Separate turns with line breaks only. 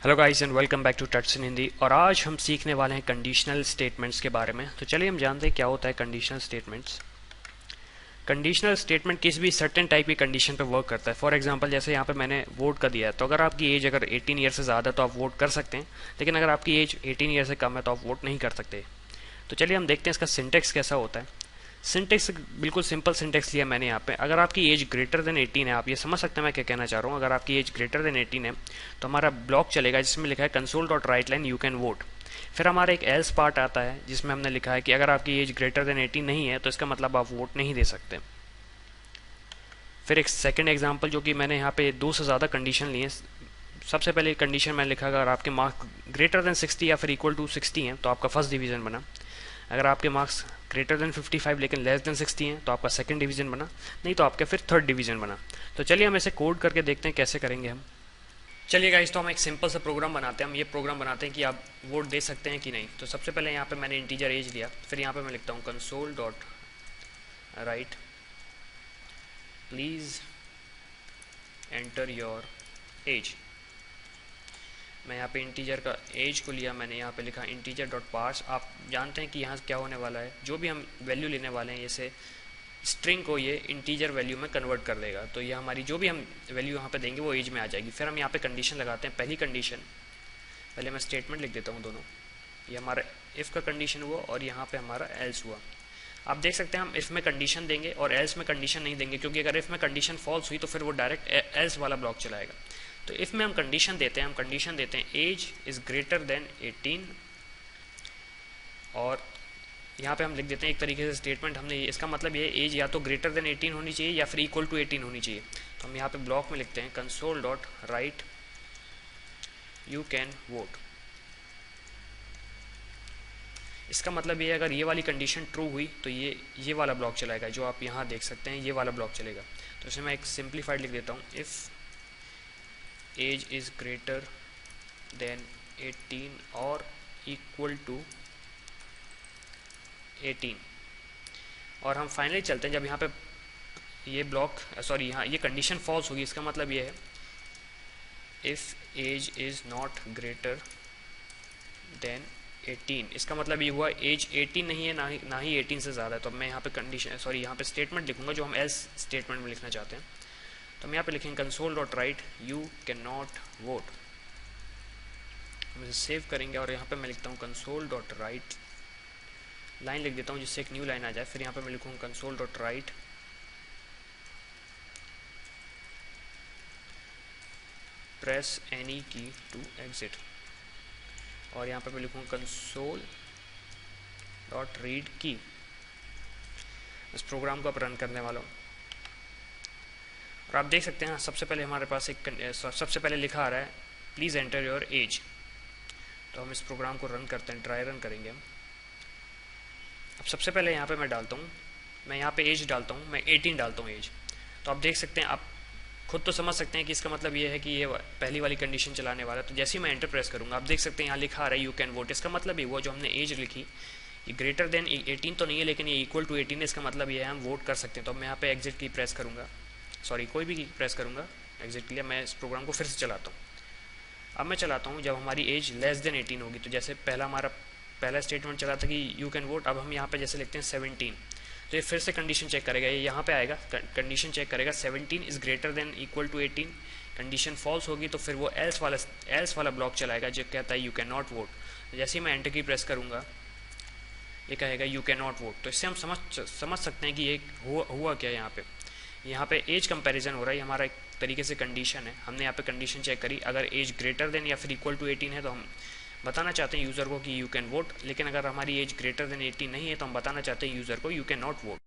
Hello guys and welcome back to Touch in Hindi. और आज हम सीखने वाले हैं कंडीशनल स्टेटमेंट्स के बारे में। तो चलिए हम जानते हैं क्या होता है कंडीशनल स्टेटमेंट्स। कंडीशनल स्टेटमेंट किसी भी सर्टेन टाइप की कंडीशन पे वर्क करता है। फॉर एग्जांपल जैसे यहाँ पे मैंने वोट का दिया है, तो अगर आपकी एज अगर 18 ईयर से ज़्यादा है तो आप वोट कर सकते हैं, लेकिन अगर आपकी एज 18 ईयर से कम है तो आप वोट नहीं कर सकते। तो चलिए हम देखते हैं इसका सिंटेक्स कैसा होता है। सिंटेक्स बिल्कुल सिंपल सिंटेक्स लिया मैंने यहाँ पे। अगर आपकी एज ग्रेटर देन 18 है, आप ये समझ सकते हैं मैं क्या कहना चाह रहा हूँ। अगर आपकी एज ग्रेटर देन 18 है तो हमारा ब्लॉक चलेगा जिसमें लिखा है console dot right line you can vote. फिर हमारा एक एल्स पार्ट आता है जिसमें हमने लिखा है कि अगर आपकी एज ग्रेटर देन 18 नहीं है तो इसका मतलब आप वोट नहीं दे सकते। फिर एक सेकंड एग्जांपल जो कि मैंने यहाँ पे दो से ज़्यादा कंडीशन लिए। सबसे पहले कंडीशन मैंने लिखा अगर आपके मार्क्स ग्रेटर देन 60 या फिर इक्वल टू 60 हैं तो आपका फर्स्ट डिवीज़न बना। अगर आपके मार्क्स ग्रेटर देन 55 लेकिन लेस देन 60 हैं तो आपका सेकंड डिवीज़न बना, नहीं तो आपका फिर थर्ड डिवीज़न बना। तो चलिए हम इसे कोड करके देखते हैं कैसे करेंगे हम। चलिए गाइस, तो हम एक सिंपल सा प्रोग्राम बनाते हैं। हम ये प्रोग्राम बनाते हैं कि आप वोट दे सकते हैं कि नहीं। तो सबसे पहले यहाँ पे मैंने इंटीजर एज लिया, फिर यहाँ पे मैं लिखता हूँ console dot right please enter your age. मैं यहाँ पे इंटीजर का एज को लिया, मैंने यहाँ पे लिखा इंटीजर डॉट पार्स। आप जानते हैं कि यहाँ क्या होने वाला है, जो भी हम वैल्यू लेने वाले हैं इसे स्ट्रिंग को ये इंटीजर वैल्यू में कन्वर्ट कर देगा। तो ये हमारी जो भी हम वैल्यू यहाँ पे देंगे वो एज में आ जाएगी। फिर हम यहाँ पे कंडीशन लगाते हैं। पहली कंडीशन, पहले मैं स्टेटमेंट लिख देता हूँ दोनों। ये हमारा इफ़ का कंडीशन हुआ और यहाँ पे हमारा एल्स हुआ। आप देख सकते हैं हम इफ़ में कंडीशन देंगे और एल्स में कंडीशन नहीं देंगे, क्योंकि अगर इफ़ में कंडीशन फॉल्स हुई तो फिर वो डायरेक्ट एल्स वाला ब्लॉक चलाएगा। तो इफ़ में हम कंडीशन देते हैं, एज इज़ ग्रेटर देन 18, और यहाँ पे हम लिख देते हैं एक तरीके से स्टेटमेंट। हमने इसका मतलब ये एज या तो ग्रेटर देन 18 होनी चाहिए या फिर इक्वल टू 18 होनी चाहिए। तो हम यहाँ पे ब्लॉक में लिखते हैं console dot right you can vote. इसका मतलब ये अगर ये वाली कंडीशन ट्रू हुई तो ये वाला ब्लॉक चलाएगा, जो आप यहाँ देख सकते हैं ये वाला ब्लॉक चलेगा। तो इसे मैं एक सिंप्लीफाइड लिख देता हूँ, if age is greater than 18 और इक्वल टू 18। और हम फाइनली चलते हैं, जब यहाँ पे ये ब्लॉक यहाँ ये कंडीशन फॉल्स होगी, इसका मतलब ये है if age is not greater than 18। इसका मतलब ये हुआ एज 18 नहीं है, ना ही 18 से ज़्यादा है। तो मैं यहाँ पे कंडीशन यहाँ पे स्टेटमेंट लिखूंगा जो हम एल्स स्टेटमेंट में लिखना चाहते हैं। तो हम यहाँ पे लिखेंगे console dot right you can not vote. हम इसे सेव करेंगे और यहाँ पे मैं लिखता हूँ कंसोल डॉट राइट, लाइन लिख देता हूँ जिससे एक न्यू लाइन आ जाए। फिर यहाँ पे मैं लिखूँगा console dot right press any की टू एग्जिट, और यहाँ पे मैं लिखूँगा कंसोल डॉट रीड की। इस प्रोग्राम को अब रन करने वाला हूँ और आप देख सकते हैं सबसे पहले हमारे पास सबसे पहले लिखा आ रहा है प्लीज़ एंटर योर एज। तो हम इस प्रोग्राम को रन करते हैं, ट्राई रन करेंगे हम। अब सबसे पहले यहाँ पे मैं डालता हूँ, मैं यहाँ पे एज डालता हूँ, मैं 18 डालता हूँ एज। तो आप देख सकते हैं, आप खुद तो समझ सकते हैं कि इसका मतलब ये है कि ये पहली वाली कंडीशन चलाने वाला है। तो जैसे ही मैं एंटर प्रेस करूँगा आप देख सकते हैं यहाँ लिखा आ रहा है यू कैन वोट। इसका मतलब ये हुआ जो हमने एज लिखी ये ग्रेटर देन 18 तो नहीं है, लेकिन ये इक्वल टू 18 है। इसका मतलब ये है हम वोट कर सकते हैं। तो अब मैं यहाँ पे एग्जिट की प्रेस करूँगा, कोई भी की प्रेस करूँगा एग्जिट के लिए। मैं इस प्रोग्राम को फिर से चलाता हूँ। अब मैं चलाता हूँ जब हमारी एज लेस देन 18 होगी। तो जैसे पहला स्टेटमेंट चला था कि यू कैन वोट, अब हम यहाँ पे जैसे लिखते हैं 17। तो ये फिर से कंडीशन चेक करेगा, ये यहाँ पे आएगा कंडीशन चेक करेगा 17 is greater than equal to 18। Condition false होगी तो फिर वो एल्स वाला ब्लॉक चलाएगा जो कहता है यू कैन नॉट वोट। जैसे ही मैं एंटर की प्रेस करूँगा ये कहेगा यू कैन नॉट वोट। तो इससे हम समझ सकते हैं कि ये हुआ क्या। यहाँ पे एज कंपैरिजन हो रहा है, ये हमारा एक तरीके से कंडीशन है। हमने यहाँ पे कंडीशन चेक करी, अगर एज ग्रेटर देन या फिर इक्वल टू 18 है तो हम बताना चाहते हैं यूज़र को कि यू कैन वोट, लेकिन अगर हमारी एज ग्रेटर देन 18 नहीं है तो हम बताना चाहते हैं यूज़र को यू कैन नॉट वोट।